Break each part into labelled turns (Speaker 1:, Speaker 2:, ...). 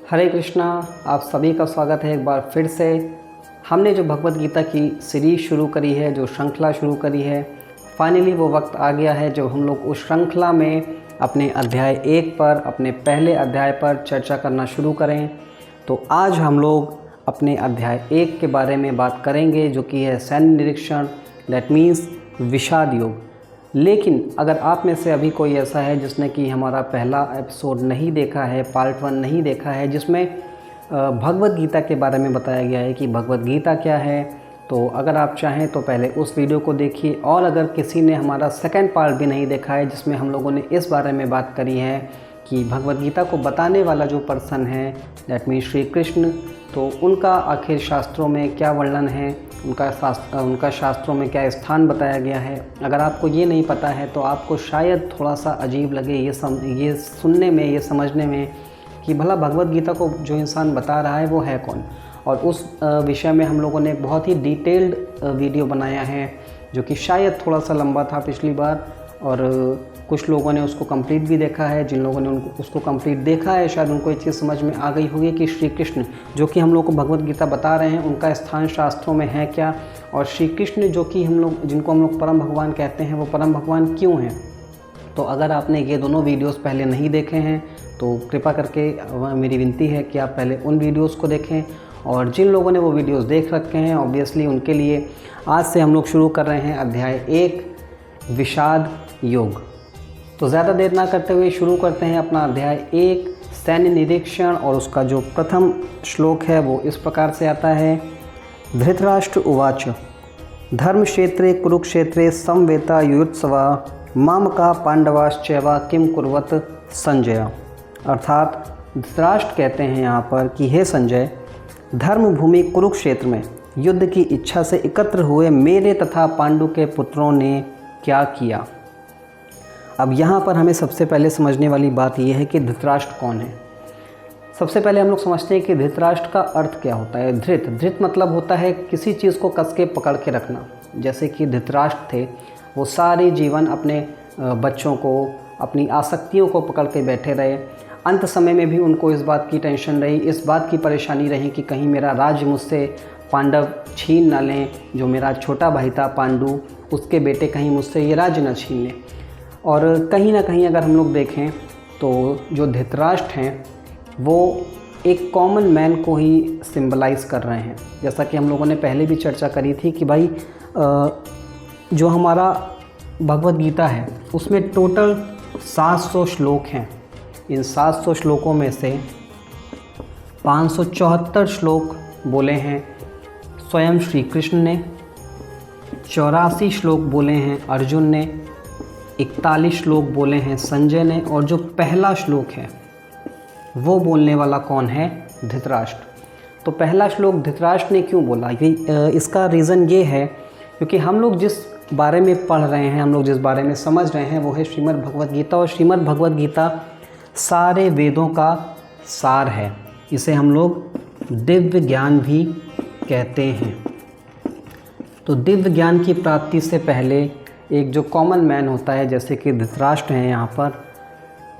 Speaker 1: हरे कृष्णा। आप सभी का स्वागत है एक बार फिर से। हमने जो भगवत गीता की सीरीज़ शुरू करी है, जो श्रृंखला शुरू करी है, फाइनली वो वक्त आ गया है जब हम लोग उस श्रृंखला में अपने अध्याय 1 पर, अपने पहले अध्याय पर चर्चा करना शुरू करें। तो आज हम लोग अपने अध्याय 1 के बारे में बात करेंगे, जो कि है सैन्य निरीक्षण, दैट मीन्स विषाद योग। लेकिन अगर आप में से अभी कोई ऐसा है जिसने कि हमारा पहला एपिसोड नहीं देखा है, पार्ट 1 नहीं देखा है, जिसमें भगवत गीता के बारे में बताया गया है कि भगवत गीता क्या है, तो अगर आप चाहें तो पहले उस वीडियो को देखिए। और अगर किसी ने हमारा सेकंड पार्ट भी नहीं देखा है, जिसमें हम लोगों ने इस बारे में बात करी है कि भगवत गीता को बताने वाला जो पर्सन है, दैट मीन्स श्री कृष्ण, तो उनका आखिर शास्त्रों में क्या वर्णन है, उनका शास्त्रों में क्या स्थान बताया गया है। अगर आपको ये नहीं पता है तो आपको शायद थोड़ा सा अजीब लगे ये सुनने में, ये समझने में कि भला भगवत गीता को जो इंसान बता रहा है वो है कौन। और उस विषय में हम लोगों ने एक बहुत ही डिटेल्ड वीडियो बनाया है, जो कि शायद थोड़ा सा लंबा था पिछली बार, और कुछ लोगों ने उसको कंप्लीट भी देखा है। जिन लोगों ने उसको कंप्लीट देखा है, शायद उनको ये चीज़ समझ में आ गई होगी कि श्री कृष्ण जो कि हम लोग को भगवत गीता बता रहे हैं, उनका स्थान शास्त्रों में है क्या, और श्री कृष्ण जो कि जिनको हम लोग परम भगवान कहते हैं, वो परम भगवान क्यों हैं। तो अगर आपने ये दोनों वीडियोस पहले नहीं देखे हैं तो कृपा करके मेरी विनती है कि आप पहले उन वीडियोस को देखें। और जिन लोगों ने वो वीडियोस देख रखे हैं, ऑब्वियसली उनके लिए आज से हम लोग शुरू कर रहे हैं अध्याय 1 विषाद योग। तो ज़्यादा देर ना करते हुए शुरू करते हैं अपना अध्याय 1 सैन्य निरीक्षण। और उसका जो प्रथम श्लोक है वो इस प्रकार से आता है। धृतराष्ट्र उवाच धर्मक्षेत्रे कुरुक्षेत्रे समवेता युयुत्सवा मामका पांडवाश्चैव किम कुर्वत संजय। अर्थात धृतराष्ट्र कहते हैं यहाँ पर कि हे संजय, धर्मभूमि कुरुक्षेत्र में युद्ध की इच्छा से एकत्र हुए मेरे तथा पांडु के पुत्रों ने क्या किया। अब यहाँ पर हमें सबसे पहले समझने वाली बात यह है कि धृतराष्ट्र कौन है। सबसे पहले हम लोग समझते हैं कि धृतराष्ट्र का अर्थ क्या होता है। धृत मतलब होता है किसी चीज़ को कस के पकड़ के रखना। जैसे कि धृतराष्ट्र थे, वो सारे जीवन अपने बच्चों को, अपनी आसक्तियों को पकड़ के बैठे रहे। अंत समय में भी उनको इस बात की टेंशन रही, इस बात की परेशानी रही कि कहीं मेरा राज्य मुझसे पांडव छीन ना लें। जो मेरा छोटा भाई था पांडु, उसके बेटे कहीं मुझसे ये राज्य ना छीन लें। और कहीं ना कहीं अगर हम लोग देखें तो जो धृतराष्ट्र हैं वो एक कॉमन मैन को ही सिंबलाइज़ कर रहे हैं। जैसा कि हम लोगों ने पहले भी चर्चा करी थी कि भाई जो हमारा भगवत गीता है उसमें टोटल 700 श्लोक हैं। इन 700 श्लोकों में से 574 श्लोक बोले हैं स्वयं श्री कृष्ण ने, 84 श्लोक बोले हैं अर्जुन ने, 41 श्लोक बोले हैं संजय ने, और जो पहला श्लोक है वो बोलने वाला कौन है? धृतराष्ट्र। तो पहला श्लोक धृतराष्ट्र ने क्यों बोला? इसका रीज़न ये है क्योंकि हम लोग जिस बारे में पढ़ रहे हैं, हम लोग जिस बारे में समझ रहे हैं वो है श्रीमद् भगवत गीता। और श्रीमद् भगवत गीता सारे वेदों का सार है। इसे हम लोग दिव्य ज्ञान भी कहते हैं। तो दिव्य ज्ञान की प्राप्ति से पहले एक जो कॉमन मैन होता है, जैसे कि धृतराष्ट्र हैं यहाँ पर,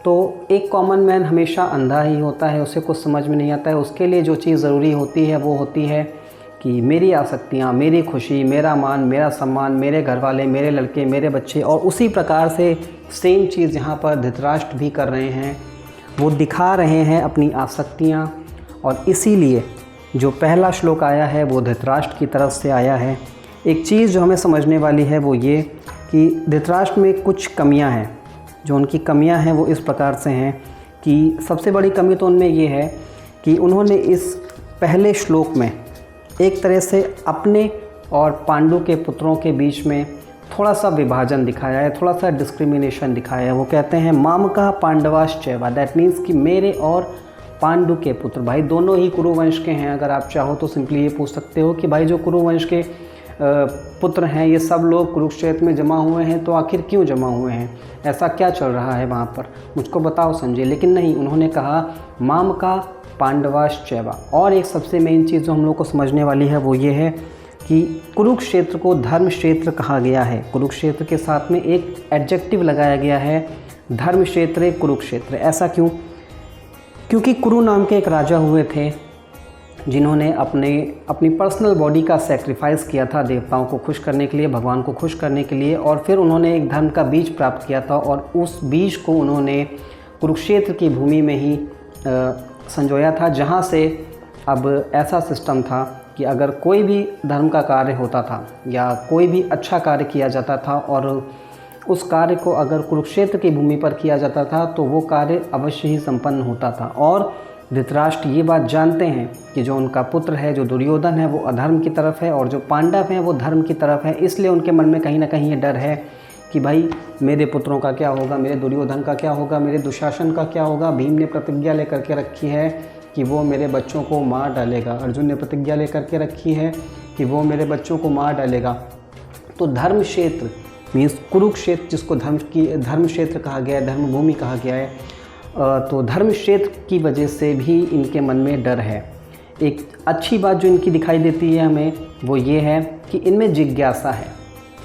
Speaker 1: तो एक कॉमन मैन हमेशा अंधा ही होता है, उसे कुछ समझ में नहीं आता है। उसके लिए जो चीज़ ज़रूरी होती है वो होती है कि मेरी आसक्तियाँ, मेरी खुशी, मेरा मान, मेरा सम्मान, मेरे घर वाले, मेरे लड़के, मेरे बच्चे। और उसी प्रकार से सेम चीज़ यहाँ पर धृतराष्ट्र भी कर रहे हैं। वो दिखा रहे हैं अपनी आसक्तियाँ, और इसीलिए जो पहला श्लोक आया है वो धृतराष्ट्र की तरफ से आया है। एक चीज़ जो हमें समझने वाली है वो ये कि धृतराष्ट्र में कुछ कमियां हैं। जो उनकी कमियां हैं वो इस प्रकार से हैं कि सबसे बड़ी कमी तो उनमें ये है कि उन्होंने इस पहले श्लोक में एक तरह से अपने और पांडु के पुत्रों के बीच में थोड़ा सा विभाजन दिखाया है, थोड़ा सा डिस्क्रिमिनेशन दिखाया है। वो कहते हैं मामका पांडवाश्चैव, दैट मीन्स कि मेरे और पांडु के पुत्र, भाई दोनों ही कुरुवंश के हैं। अगर आप चाहो तो सिंपली ये पूछ सकते हो कि भाई जो कुरुवंश के पुत्र हैं, ये सब लोग कुरुक्षेत्र में जमा हुए हैं, तो आखिर क्यों जमा हुए हैं? ऐसा क्या चल रहा है वहाँ पर, मुझको बताओ संजय। लेकिन नहीं, उन्होंने कहा मामका पांडवाश्चैव। और एक सबसे मेन चीज़ जो हम लोग को समझने वाली है वो ये है कि कुरुक्षेत्र को धर्म क्षेत्र कहा गया है। कुरुक्षेत्र के साथ में एक एडजेक्टिव लगाया गया है, धर्म क्षेत्र कुरुक्षेत्र। ऐसा क्यों? क्योंकि कुरु नाम के एक राजा हुए थे जिन्होंने अपनी पर्सनल बॉडी का सेक्रीफाइस किया था देवताओं को खुश करने के लिए, भगवान को खुश करने के लिए, और फिर उन्होंने एक धर्म का बीज प्राप्त किया था और उस बीज को उन्होंने कुरुक्षेत्र की भूमि में ही संजोया था, जहाँ से अब ऐसा सिस्टम था कि अगर कोई भी धर्म का कार्य होता था या कोई भी अच्छा कार्य किया जाता था और उस कार्य को अगर कुरुक्षेत्र की भूमि पर किया जाता था तो वो कार्य अवश्य ही संपन्न होता था। और धृतराष्ट्र ये बात जानते हैं कि जो उनका पुत्र है, जो दुर्योधन है, वो अधर्म की तरफ है और जो पांडव हैं वो धर्म की तरफ है। इसलिए उनके मन में कहीं ना कहीं ये डर है कि भाई मेरे पुत्रों का क्या होगा, मेरे दुर्योधन का क्या होगा, मेरे दुशासन का क्या होगा। भीम ने प्रतिज्ञा लेकर के रखी है कि वो मेरे बच्चों को मार डालेगा, अर्जुन ने प्रतिज्ञा लेकर के रखी है कि वो मेरे बच्चों को मार डालेगा। तो धर्म क्षेत्र मीन्स कुरुक्षेत्र, जिसको धर्म क्षेत्र कहा गया है, धर्मभूमि कहा गया है, तो धर्म क्षेत्र की वजह से भी इनके मन में डर है। एक अच्छी बात जो इनकी दिखाई देती है हमें वो ये है कि इनमें जिज्ञासा है।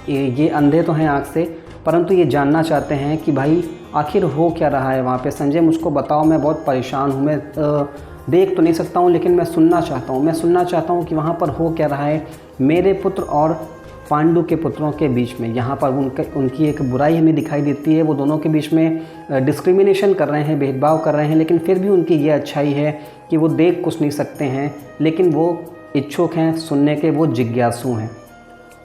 Speaker 1: ये अंधे तो हैं आँख से, परंतु ये जानना चाहते हैं कि भाई आखिर हो क्या रहा है वहाँ पे। संजय मुझको बताओ, मैं बहुत परेशान हूँ, मैं देख तो नहीं सकता हूँ लेकिन मैं सुनना चाहता हूँ कि वहाँ पर हो क्या रहा है मेरे पुत्र और पांडु के पुत्रों के बीच में। यहाँ पर उनकी एक बुराई हमें दिखाई देती है, वो दोनों के बीच में डिस्क्रिमिनेशन कर रहे हैं, भेदभाव कर रहे हैं, लेकिन फिर भी उनकी ये अच्छाई है कि वो देख कुछ नहीं सकते हैं लेकिन वो इच्छुक हैं सुनने के, वो जिज्ञासु हैं।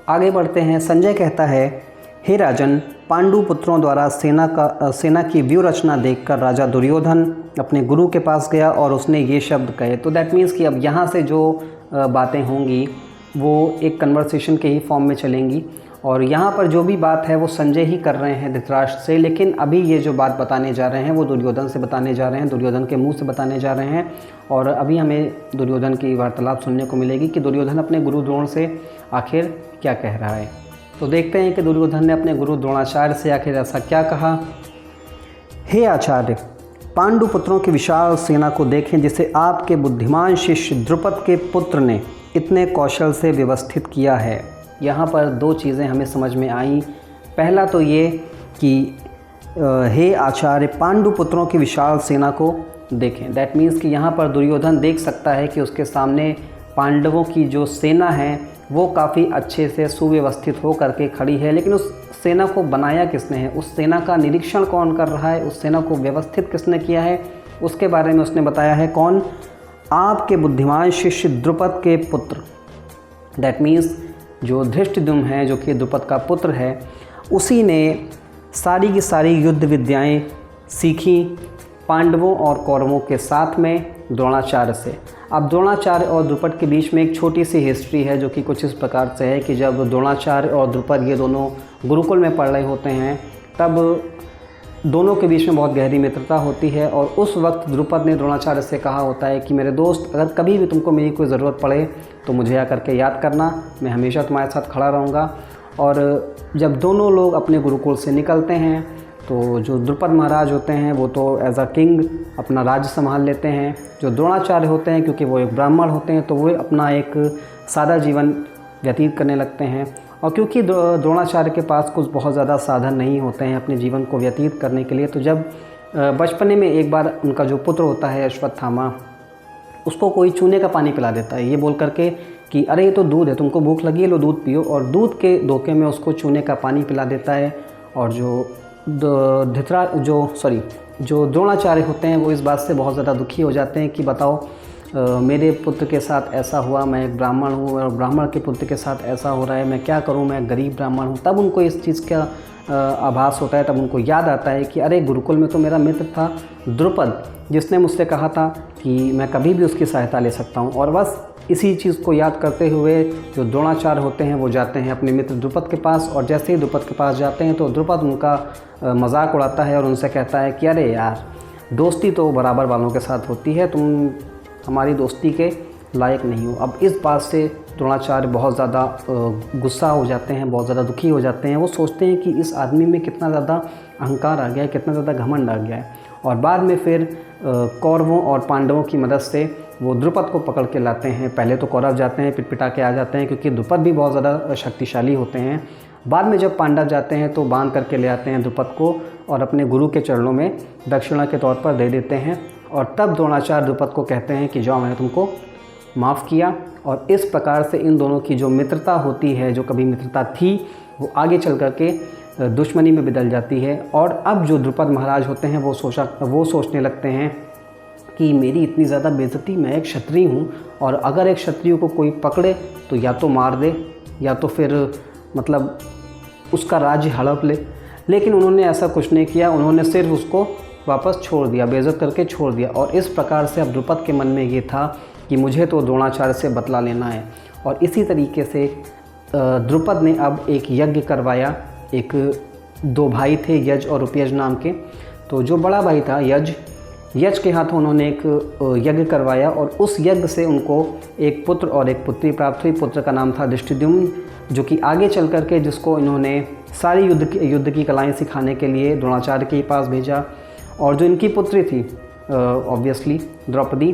Speaker 1: आगे बढ़ते हैं। संजय कहता है, हे राजन, पांडु पुत्रों द्वारा सेना की व्यूह रचना देखकर राजा दुर्योधन अपने गुरु के पास गया और उसने ये शब्द कहे। तो दैट मीन्स कि अब यहाँ से जो बातें होंगी वो एक कन्वर्सेशन के ही फॉर्म में चलेंगी और यहाँ पर जो भी बात है वो संजय ही कर रहे हैं धृतराष्ट्र से, लेकिन अभी ये जो बात बताने जा रहे हैं वो दुर्योधन से बताने जा रहे हैं, दुर्योधन के मुंह से बताने जा रहे हैं। और अभी हमें दुर्योधन की वार्तालाप सुनने को मिलेगी कि दुर्योधन अपने गुरु द्रोण से आखिर क्या कह रहा है। तो देखते हैं कि दुर्योधन ने अपने गुरु द्रोणाचार्य से आखिर ऐसा क्या कहा। हे आचार्य, पांडु पुत्रों की विशाल सेना को देखें जिसे आपके बुद्धिमान शिष्य द्रुपद के पुत्र ने इतने कौशल से व्यवस्थित किया है। यहाँ पर दो चीज़ें हमें समझ में आई। पहला तो ये कि हे आचार्य, पांडु पुत्रों की विशाल सेना को देखें। दैट मीन्स कि यहाँ पर दुर्योधन देख सकता है कि उसके सामने पांडवों की जो सेना है वो काफ़ी अच्छे से सुव्यवस्थित हो करके खड़ी है, लेकिन उस सेना को बनाया किसने है, उस सेना का निरीक्षण कौन कर रहा है, उस सेना को व्यवस्थित किसने किया है, उसके बारे में उसने बताया है। कौन? आपके बुद्धिमान शिष्य द्रुपद के पुत्र। दैट मीन्स जो धृष्टद्युम्न है, जो कि द्रुपद का पुत्र है, उसी ने सारी की सारी युद्ध विद्याएं सीखी पांडवों और कौरवों के साथ में द्रोणाचार्य से। अब द्रोणाचार्य और द्रुपद के बीच में एक छोटी सी हिस्ट्री है जो कि कुछ इस प्रकार से है कि जब द्रोणाचार्य और द्रुपद ये दोनों गुरुकुल में पढ़ रहे होते हैं तब दोनों के बीच में बहुत गहरी मित्रता होती है और उस वक्त द्रुपद ने द्रोणाचार्य से कहा होता है कि मेरे दोस्त, अगर कभी भी तुमको मेरी कोई ज़रूरत पड़े तो मुझे आकर के याद करना, मैं हमेशा तुम्हारे साथ खड़ा रहूँगा। और जब दोनों लोग अपने गुरुकुल से निकलते हैं तो जो द्रुपद महाराज होते हैं वो तो एज अ किंग अपना राज्य संभाल लेते हैं। जो द्रोणाचार्य होते हैं, क्योंकि वो एक ब्राह्मण होते हैं, तो वो अपना एक सादा जीवन व्यतीत करने लगते हैं। और क्योंकि द्रोणाचार्य के पास कुछ बहुत ज़्यादा साधन नहीं होते हैं अपने जीवन को व्यतीत करने के लिए, तो जब बचपने में एक बार उनका जो पुत्र होता है अश्वत्थामा, उसको कोई चूने का पानी पिला देता है ये बोल करके कि अरे ये तो दूध है, तुमको भूख लगी है, लो दूध पियो, और दूध के धोखे में उसको चूने का पानी पिला देता है। और जो द्रोणाचार्य होते हैं वो इस बात से बहुत ज़्यादा दुखी हो जाते हैं कि बताओ मेरे पुत्र के साथ ऐसा हुआ, मैं एक ब्राह्मण हूँ और ब्राह्मण के पुत्र के साथ ऐसा हो रहा है, मैं क्या करूँ, मैं गरीब ब्राह्मण हूँ। तब उनको इस चीज़ का आभास होता है, तब उनको याद आता है कि अरे गुरुकुल में तो मेरा मित्र था द्रुपद, जिसने मुझसे कहा था कि मैं कभी भी उसकी सहायता ले सकता हूँ। और बस इसी चीज़ को याद करते हुए जो द्रोणाचार्य होते हैं वो जाते हैं अपने मित्र द्रुपद के पास, और जैसे ही द्रुपद के पास जाते हैं तो द्रुपद उनका मजाक उड़ाता है और उनसे कहता है कि अरे यार, दोस्ती तो बराबर वालों के साथ होती है, तुम हमारी दोस्ती के लायक नहीं हो। अब इस बात से द्रोणाचार्य बहुत ज़्यादा गुस्सा हो जाते हैं, बहुत ज़्यादा दुखी हो जाते हैं। वो सोचते हैं कि इस आदमी में कितना ज़्यादा अहंकार आ गया है, कितना ज़्यादा घमंड आ गया है। और बाद में फिर कौरवों और पांडवों की मदद से वो द्रुपद को पकड़ के लाते हैं। पहले तो कौरव जाते हैं, पिटपिटा के आ जाते हैं, क्योंकि द्रुपद भी बहुत ज़्यादा शक्तिशाली होते हैं। बाद में जब पांडव जाते हैं तो बांध करके ले आते हैं द्रुपद को और अपने गुरु के चरणों में दक्षिणा के तौर पर दे देते हैं। और तब द्रोणाचार्य द्रुपद को कहते हैं कि जाओ, मैंने तुमको माफ़ किया। और इस प्रकार से इन दोनों की जो मित्रता होती है, जो कभी मित्रता थी, वो आगे चल कर के दुश्मनी में बदल जाती है। और अब जो द्रुपद महाराज होते हैं वो सोचने लगते हैं कि मेरी इतनी ज़्यादा बेइज्जती, मैं एक क्षत्रिय हूँ, और अगर एक क्षत्रिय को कोई पकड़े तो या तो मार दे या तो फिर मतलब उसका राज्य हड़प ले। लेकिन उन्होंने ऐसा कुछ नहीं किया, उन्होंने सिर्फ उसको वापस छोड़ दिया, बेइज्जत करके छोड़ दिया। और इस प्रकार से अब द्रुपद के मन में ये था कि मुझे तो द्रोणाचार्य से बदला लेना है। और इसी तरीके से द्रुपद ने अब एक यज्ञ करवाया। एक दो भाई थे, यज और उपयज नाम के। तो जो बड़ा भाई था यज के हाथों उन्होंने एक यज्ञ करवाया और उस यज्ञ से उनको एक पुत्र और एक पुत्री प्राप्त हुई। पुत्र का नाम था धृष्टद्युम्न, जो कि आगे चल कर के जिसको इन्होंने सारी युद्ध की कलाएँ सिखाने के लिए द्रोणाचार्य के पास भेजा। और जो इनकी पुत्री थी ऑब्वियसली द्रौपदी,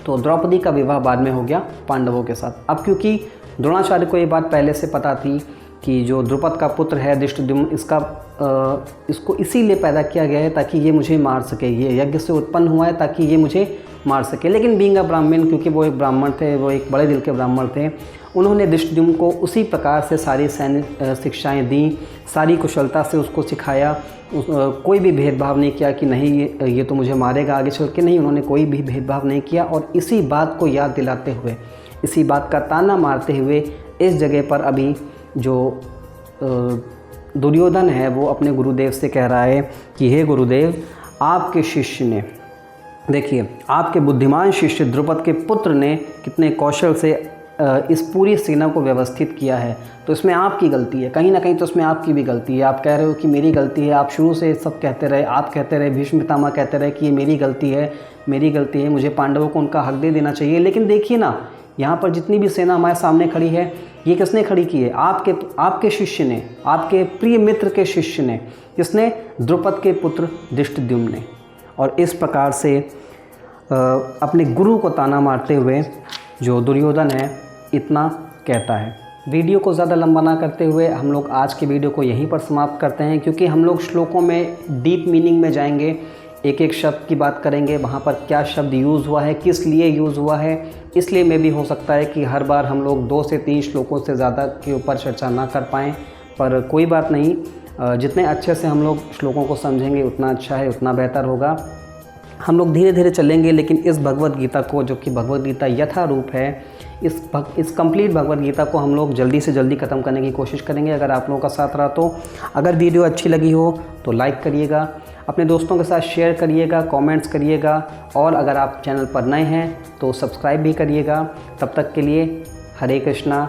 Speaker 1: तो द्रौपदी का विवाह बाद में हो गया पांडवों के साथ। अब क्योंकि द्रोणाचार्य को ये बात पहले से पता थी कि जो द्रुपद का पुत्र है धृष्टद्युम्न, इसको इसीलिए पैदा किया गया है ताकि ये मुझे मार सके, ये यज्ञ से उत्पन्न हुआ है ताकि ये मुझे मार सके। लेकिन बीइंग अ ब्राह्मण, क्योंकि वो एक ब्राह्मण थे, वो एक बड़े दिल के ब्राह्मण थे, उन्होंने धृष्टद्युम्न को उसी प्रकार से सारी सैन्य शिक्षाएँ दी, सारी कुशलता से उसको सिखाया। कोई भी भेदभाव नहीं किया कि नहीं ये तो मुझे मारेगा आगे चल के, नहीं, उन्होंने कोई भी भेदभाव नहीं किया। और इसी बात को याद दिलाते हुए, इसी बात का ताना मारते हुए इस जगह पर अभी जो दुर्योधन है वो अपने गुरुदेव से कह रहा है कि हे गुरुदेव, आपके शिष्य ने, देखिए आपके बुद्धिमान शिष्य द्रुपद के पुत्र ने कितने कौशल से इस पूरी सेना को व्यवस्थित किया है, तो इसमें आपकी गलती है, कहीं ना कहीं तो इसमें आपकी भी गलती है। आप कह रहे हो कि मेरी गलती है, आप शुरू से सब कहते रहे, आप कहते रहे, भीष्म पितामह कहते रहे कि ये मेरी गलती है, मेरी गलती है, मुझे पांडवों को उनका हक दे देना चाहिए। लेकिन देखिए ना, यहाँ पर जितनी भी सेना हमारे सामने खड़ी है, ये किसने खड़ी की है? आपके शिष्य ने, आपके प्रिय मित्र के शिष्य ने, जिसने द्रुपद के पुत्र धृष्टद्युम्न ने। और इस प्रकार से अपने गुरु को ताना मारते हुए जो दुर्योधन है इतना कहता है। वीडियो को ज़्यादा लंबा ना करते हुए हम लोग आज की वीडियो को यहीं पर समाप्त करते हैं, क्योंकि हम लोग श्लोकों में डीप मीनिंग में जाएंगे, एक एक शब्द की बात करेंगे, वहाँ पर क्या शब्द यूज़ हुआ है, किस लिए यूज़ हुआ है। इसलिए में भी हो सकता है कि हर बार हम लोग 2 से 3 श्लोकों से ज़्यादा के ऊपर चर्चा ना कर पाएँ, पर कोई बात नहीं, जितने अच्छे से हम लोग श्लोकों को समझेंगे उतना अच्छा है, उतना बेहतर होगा। हम लोग धीरे धीरे चलेंगे, लेकिन इस भगवद गीता को, जो कि भगवद गीता यथा रूप है, इस कंप्लीट भगवद गीता को हम लोग जल्दी से जल्दी ख़त्म करने की कोशिश करेंगे, अगर आप लोगों का साथ रहा तो। अगर वीडियो अच्छी लगी हो तो लाइक करिएगा, अपने दोस्तों के साथ शेयर करिएगा, कमेंट्स करिएगा, और अगर आप चैनल पर नए हैं तो सब्सक्राइब भी करिएगा। तब तक के लिए हरे कृष्णा,